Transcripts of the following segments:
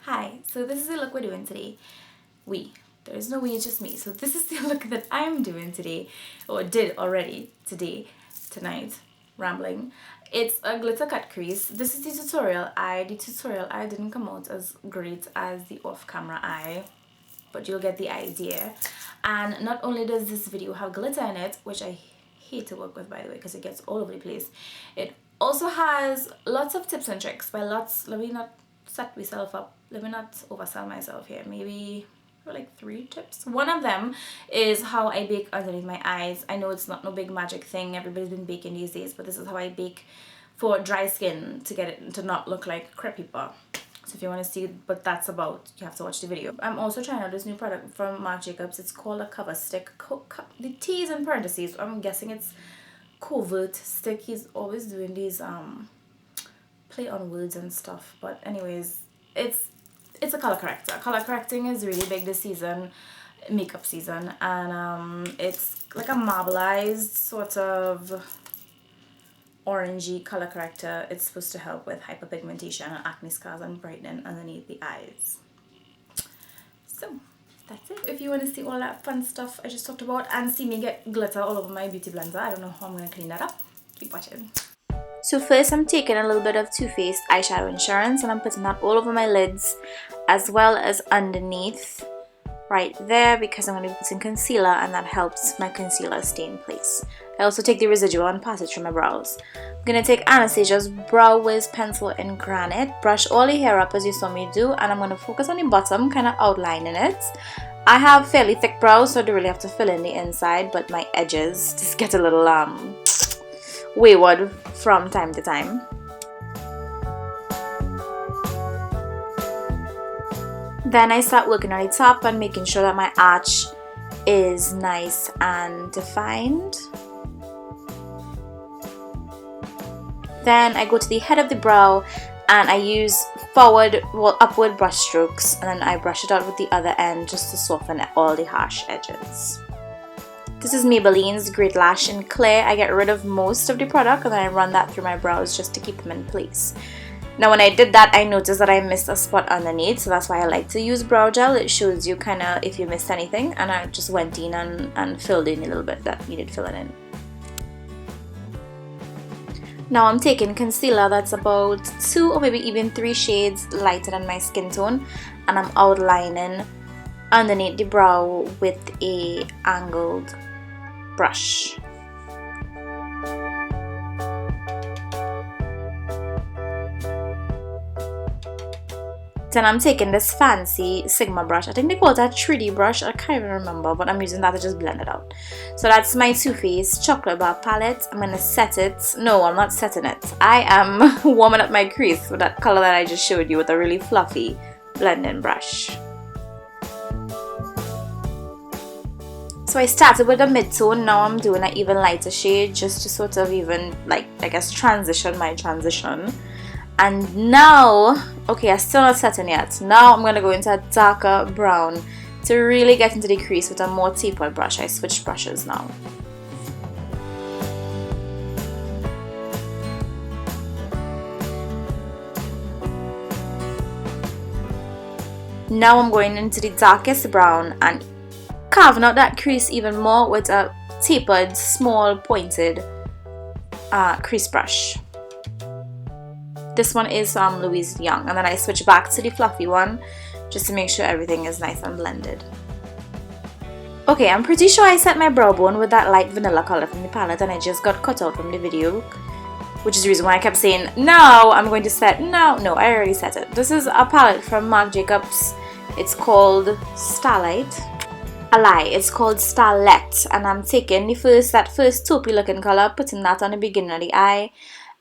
Hi, so this is the look we're doing today. There is no we, it's just me. So this is the look that I'm doing today, or did already today, tonight, rambling. It's a glitter cut crease. This is the tutorial. The tutorial I didn't come out as great as the off-camera eye, but you'll get the idea. And not only does this video have glitter in it, which I hate to work with by the way because it gets all over the place, it also has lots of tips and tricks. By lots, let me not set myself up, let me not oversell myself here, maybe like 3 tips. One of them is how I bake underneath my eyes. I know it's not no big magic thing, everybody's been baking these days, but this is how I bake for dry skin to get it to not look like crepe paper. So if you want to see what that's about, you have to watch the video. I'm also trying out this new product from Marc Jacobs. It's called a cover stick. The T is in parentheses. I'm guessing it's covert stick. He's always doing these play on words and stuff. But anyways, it's a color corrector. Color correcting is really big this season, makeup season, and it's like a marbleized sort of orangey color corrector. It's supposed to help with hyperpigmentation and acne scars and brightening underneath the eyes. So that's it. If you want to see all that fun stuff I just talked about and see me get glitter all over my beauty blender, I don't know how I'm going to clean that up. Keep watching. So first I'm taking a little bit of Too Faced eyeshadow insurance and I'm putting that all over my lids as well as underneath right there because I'm going to be putting concealer and that helps my concealer stay in place. I also take the residual and pass it through my brows. I'm going to take Anastasia's Brow Wiz pencil in Granite, brush all the hair up as you saw me do, and I'm going to focus on the bottom, kind of outlining it. I have fairly thick brows, so I don't really have to fill in the inside, but my edges just get a little wayward from time to time. Then I start working on the top and making sure that my arch is nice and defined. Then I go to the head of the brow and I use upward brush strokes, and then I brush it out with the other end just to soften all the harsh edges. This is Maybelline's Great Lash in Clear. I get rid of most of the product and then I run that through my brows just to keep them in place. Now when I did that, I noticed that I missed a spot underneath, so that's why I like to use brow gel. It shows you kind of if you missed anything, and I just went in and filled in a little bit that needed filling in. Now I'm taking concealer that's about 2 or maybe even 3 shades lighter than my skin tone, and I'm outlining underneath the brow with a angled brush. Then I'm taking this fancy Sigma brush. I think they call it a 3D brush. I can't even remember, but I'm using that to just blend it out. So that's my Too Faced Chocolate Bar palette. I'm going to set it. No, I'm not setting it. I am warming up my crease with that color that I just showed you with a really fluffy blending brush. So I started with a mid-tone. Now I'm doing an even lighter shade just to sort of even, like, I guess, transition my transition. And now, okay, I'm still not setting yet. Now I'm going to go into a darker brown to really get into the crease with a more tapered brush. I switched brushes now. Now I'm going into the darkest brown and carving out that crease even more with a tapered, small, pointed crease brush. This one is Louise Young, and then I switch back to the fluffy one just to make sure everything is nice and blended. Okay, I'm pretty sure I set my brow bone with that light vanilla color from the palette and I just got cut out from the video, which is the reason why I kept saying, no, I'm going to set, no, I already set it. This is a palette from Marc Jacobs. It's called Starlight. A lie, it's called Starlet, and I'm taking that first taupey looking color, putting that on the beginning of the eye.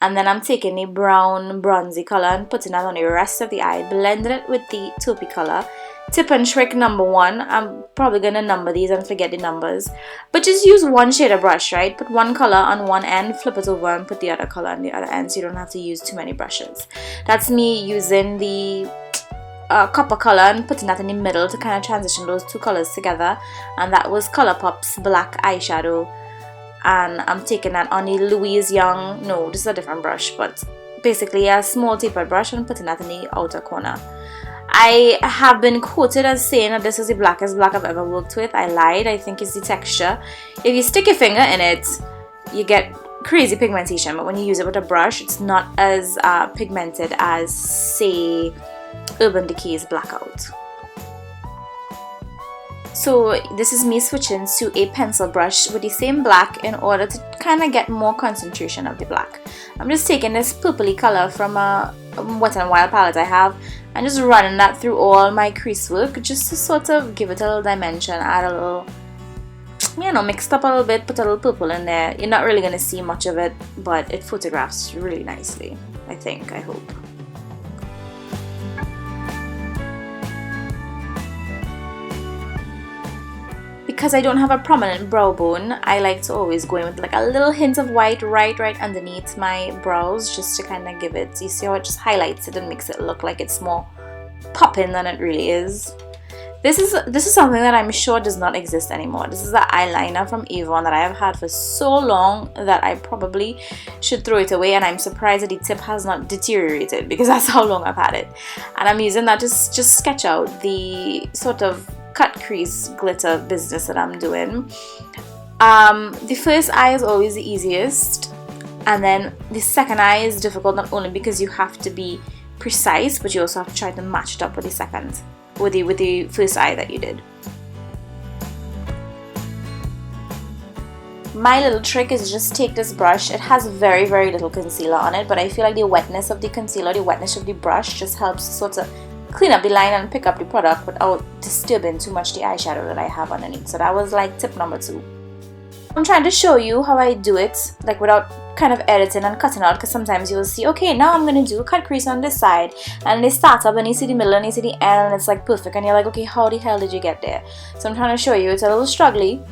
And then I'm taking a brown bronzy color and putting that on the rest of the eye, blending it with the taupey color. Tip and trick number 1, I'm probably going to number these and forget the numbers. But just use one shade of brush, right? Put one color on one end, flip it over and put the other color on the other end so you don't have to use too many brushes. That's me using the copper color and putting that in the middle to kind of transition those two colors together. And that was Colourpop's black eyeshadow. And I'm taking that on the Louise Young, no, this is a different brush, but basically a small tapered brush and putting that in the outer corner. I have been quoted as saying that this is the blackest black I've ever worked with. I lied. I think it's the texture. If you stick your finger in it, you get crazy pigmentation, but when you use it with a brush, it's not as pigmented as, say, Urban Decay's Blackout. So this is me switching to a pencil brush with the same black in order to kind of get more concentration of the black. I'm just taking this purpley color from a Wet n Wild palette I have and just running that through all my crease work just to sort of give it a little dimension, add a little, you know, mixed up a little bit, put a little purple in there. You're not really going to see much of it, but it photographs really nicely, I think, I hope. Because I don't have a prominent brow bone, I like to always go in with like a little hint of white right underneath my brows just to kind of give it, you see how it just highlights it and makes it look like it's more popping than it really is. This is something that I'm sure does not exist anymore. This is the eyeliner from Avon that I have had for so long that I probably should throw it away, and I'm surprised that the tip has not deteriorated because that's how long I've had it. And I'm using that to just sketch out the sort of cut crease glitter business that I'm doing. The first eye is always the easiest, and then the second eye is difficult not only because you have to be precise, but you also have to try to match it up with the second, with the first eye that you did. My little trick is just take this brush. It has very little concealer on it, but I feel like the wetness of the concealer, the wetness of the brush just helps sort of clean up the line and pick up the product without disturbing too much the eyeshadow that I have underneath. So that was like tip number 2. I'm trying to show you how I do it, like without kind of editing and cutting out, because sometimes you'll see, okay, now I'm going to do a cut crease on this side, and they start up and you see the middle and you see the end and it's like perfect, and you're like, okay, how the hell did you get there? So I'm trying to show you it's a little struggly.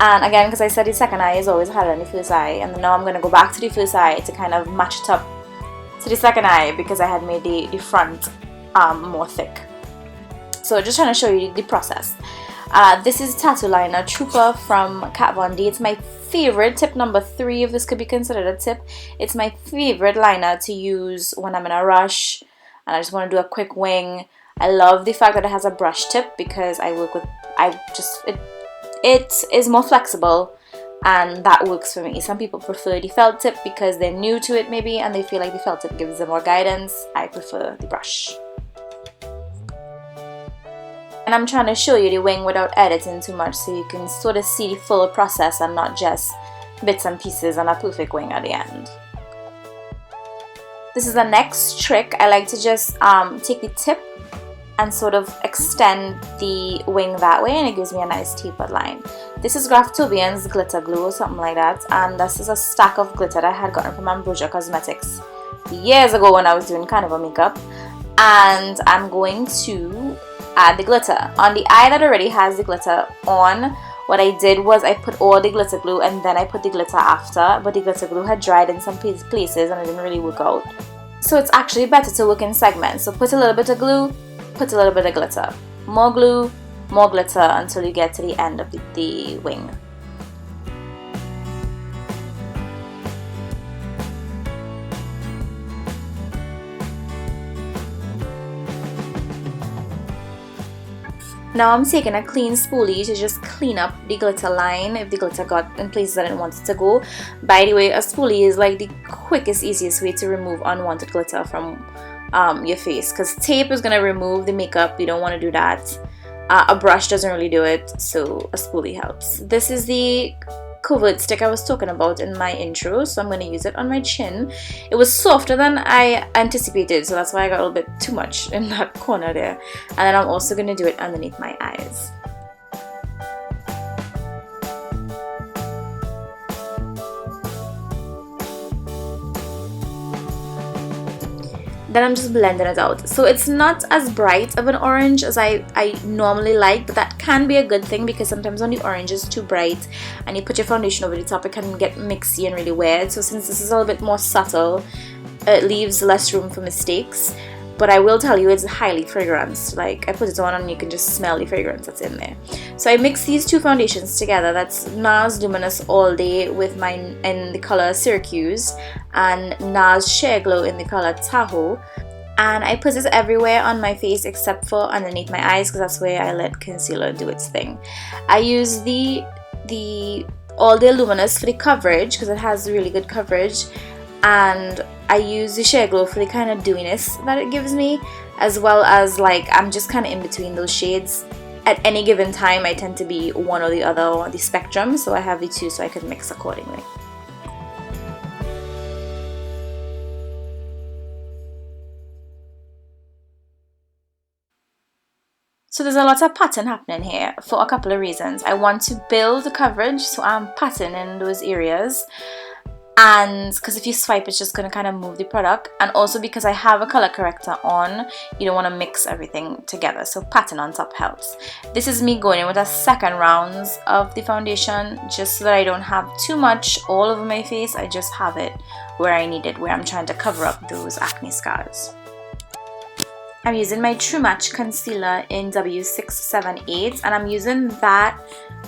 And again, because I said the second eye is always harder than the first eye, and now I'm going to go back to the first eye to kind of match it up to the second eye because I had made the front more thick. So just trying to show you the process. This is Tattoo Liner Trooper from Kat Von D. It's my favorite, tip number 3 if this could be considered a tip. It's my favorite liner to use when I'm in a rush and I just want to do a quick wing. I love the fact that it has a brush tip because it is more flexible, and that works for me. Some people prefer the felt tip because they're new to it maybe and they feel like the felt tip gives them more guidance. I prefer the brush. And I'm trying to show you the wing without editing too much so you can sort of see the full process and not just bits and pieces and a perfect wing at the end. This is the next trick. I like to just take the tip and sort of extend the wing that way, and it gives me a nice tapered line. This is Graftobian's glitter glue or something like that, and this is a stack of glitter that I had gotten from Ambrosia Cosmetics years ago when I was doing carnival makeup. And I'm going to add the glitter on the eye that already has the glitter on. What I did was I put all the glitter glue and then I put the glitter after, but the glitter glue had dried in some places and it didn't really work out. So it's actually better to work in segments. So put a little bit of glue, put a little bit of glitter, more glue, more glitter until you get to the end of the wing. Now I'm taking a clean spoolie to just clean up the glitter line if the glitter got in places I didn't want it to go. By the way, a spoolie is like the quickest, easiest way to remove unwanted glitter from your face, because tape is going to remove the makeup. You don't want to do that. A brush doesn't really do it, so a spoolie helps. This is the covert stick I was talking about in my intro, so I'm going to use it on my chin. It was softer than I anticipated, so that's why I got a little bit too much in that corner there. And then I'm also going to do it underneath my eyes. Then I'm just blending it out. So it's not as bright of an orange as I normally like, but that can be a good thing because sometimes when the orange is too bright and you put your foundation over the top, it can get mixy and really weird. So since this is a little bit more subtle, it leaves less room for mistakes. But I will tell you, it's highly fragranced. Like, I put it on and you can just smell the fragrance that's in there. So I mix these two foundations together. That's NARS Luminous All Day with mine in the color Syracuse and NARS Sheer Glow in the color Tahoe. And I put this everywhere on my face except for underneath my eyes, because that's where I let concealer do its thing. I use the All Day Luminous for the coverage, because it has really good coverage, and I use the Share Glow for the kind of dewiness that it gives me, as well as like I'm just kind of in between those shades. At any given time I tend to be one or the other on the spectrum, so I have the two so I can mix accordingly. So there's a lot of pattern happening here for a couple of reasons. I want to build the coverage, so I'm patting in those areas. And because if you swipe, it's just going to kind of move the product. And also because I have a color corrector on, you don't want to mix everything together. So patting on top helps. This is me going in with a second rounds of the foundation, just so that I don't have too much all over my face. I just have it where I need it, where I'm trying to cover up those acne scars. I'm using my True Match concealer in W678, and I'm using that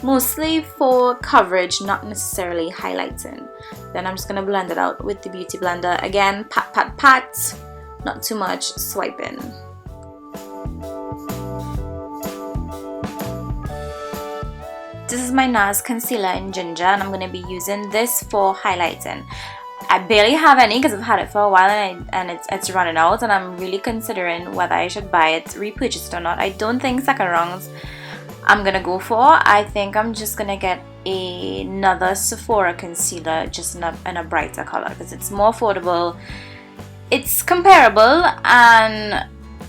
mostly for coverage, not necessarily highlighting. Then I'm just going to blend it out with the Beauty Blender. Again, pat, pat, pat, not too much swiping. This is my NARS concealer in Ginger, and I'm going to be using this for highlighting. I barely have any because I've had it for a while, and it's running out, and I'm really considering whether I should buy it, repurchase it or not. I don't think second rounds I'm gonna go for. I think I'm just gonna get another Sephora concealer, just in a brighter color, because it's more affordable, it's comparable, and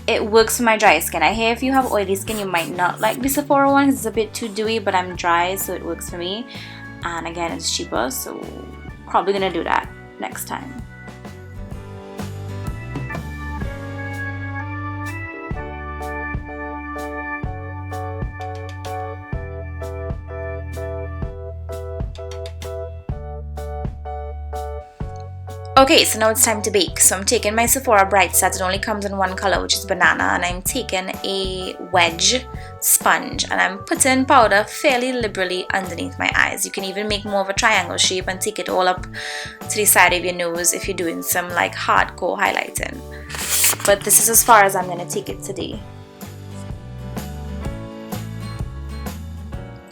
it works for my dry skin. I hear if you have oily skin you might not like the Sephora one because it's a bit too dewy, but I'm dry, so it works for me. And again, it's cheaper, so probably gonna do that next time. Okay, so now it's time to bake. So I'm taking my Sephora Bright Set. It only comes in one color, which is banana, and I'm taking a wedge sponge and I'm putting powder fairly liberally underneath my eyes. You can even make more of a triangle shape and take it all up to the side of your nose if you're doing some like hardcore highlighting. But this is as far as I'm going to take it today.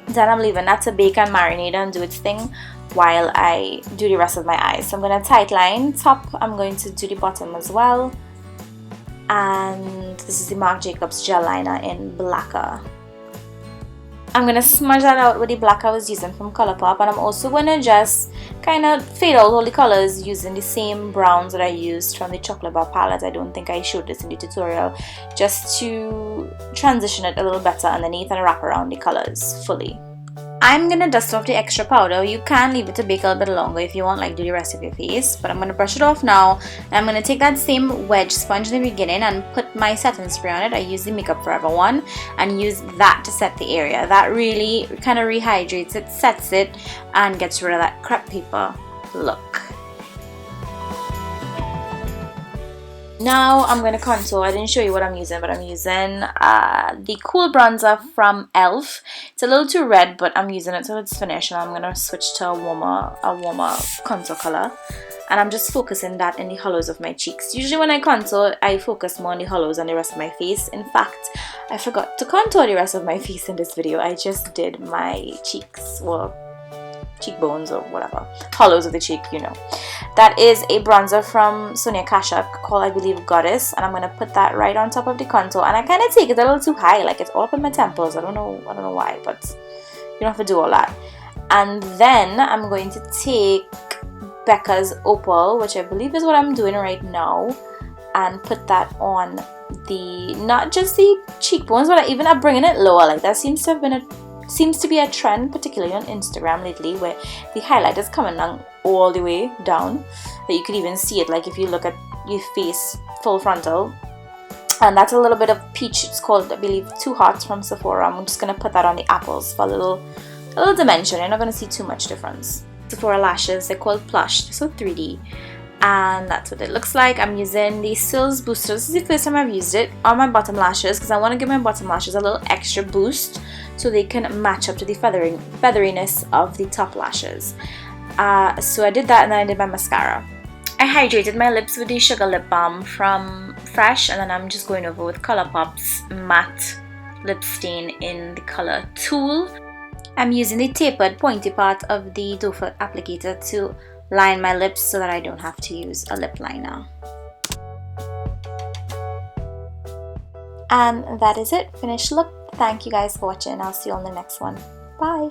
Then I'm leaving that to bake and marinate and do its thing while I do the rest of my eyes. So I'm going to tight line top, I'm going to do the bottom as well, and this is the Marc Jacobs gel liner in Blacker. I'm going to smudge that out with the black I was using from Colourpop, and I'm also going to just kind of fade out all the colors using the same browns that I used from the Chocolate Bar palette. I don't think I showed this in the tutorial, just to transition it a little better underneath and wrap around the colors fully. I'm going to dust off the extra powder. You can leave it to bake a little bit longer if you want, like do the rest of your face, but I'm going to brush it off now. And I'm going to take that same wedge sponge in the beginning and put my setting spray on it. I use the Makeup Forever one and use that to set the area. That really kind of rehydrates it, sets it, and gets rid of that crepe paper look. Now I'm going to contour. I didn't show you what I'm using, but I'm using the Cool Bronzer from e.l.f. It's a little too red, but I'm using it till it's finished, and I'm going to switch to a warmer contour color. And I'm just focusing that in the hollows of my cheeks. Usually when I contour, I focus more on the hollows than the rest of my face. In fact, I forgot to contour the rest of my face in this video. I just did my cheeks, well, cheekbones or whatever, hollows of the cheek, you know. That is a bronzer from Sonia Kashuk called, I believe, Goddess, and I'm gonna put that right on top of the contour. And I kind of take it a little too high, like it's all up in my temples. I don't know why, but you don't have to do all that. And then I'm going to take Becca's Opal, which I believe is what I'm doing right now, and put that on the, not just the cheekbones, but even I'm bringing it lower. Like that seems to be a trend, particularly on Instagram lately, where the highlight is coming down all the way down, that you could even see it like if you look at your face full frontal. And that's a little bit of peach. It's called, I believe, Too Hot from Sephora. I'm just gonna put that on the apples for a little dimension. You're not gonna see too much difference. Sephora lashes, they're called Plush, they're so 3D, and that's what it looks like. I'm using the Sills Booster. This is the first time I've used it on my bottom lashes because I want to give my bottom lashes a little extra boost so they can match up to the featheriness of the top lashes. So I did that, and then I did my mascara. I hydrated my lips with the Sugar Lip Balm from Fresh, and then I'm just going over with Colourpop's matte lip stain in the color Tulle. I'm using the tapered pointy part of the doe foot applicator to line my lips so that I don't have to use a lip liner. And that is it. Finished look. Thank you guys for watching. I'll see you on the next one. Bye.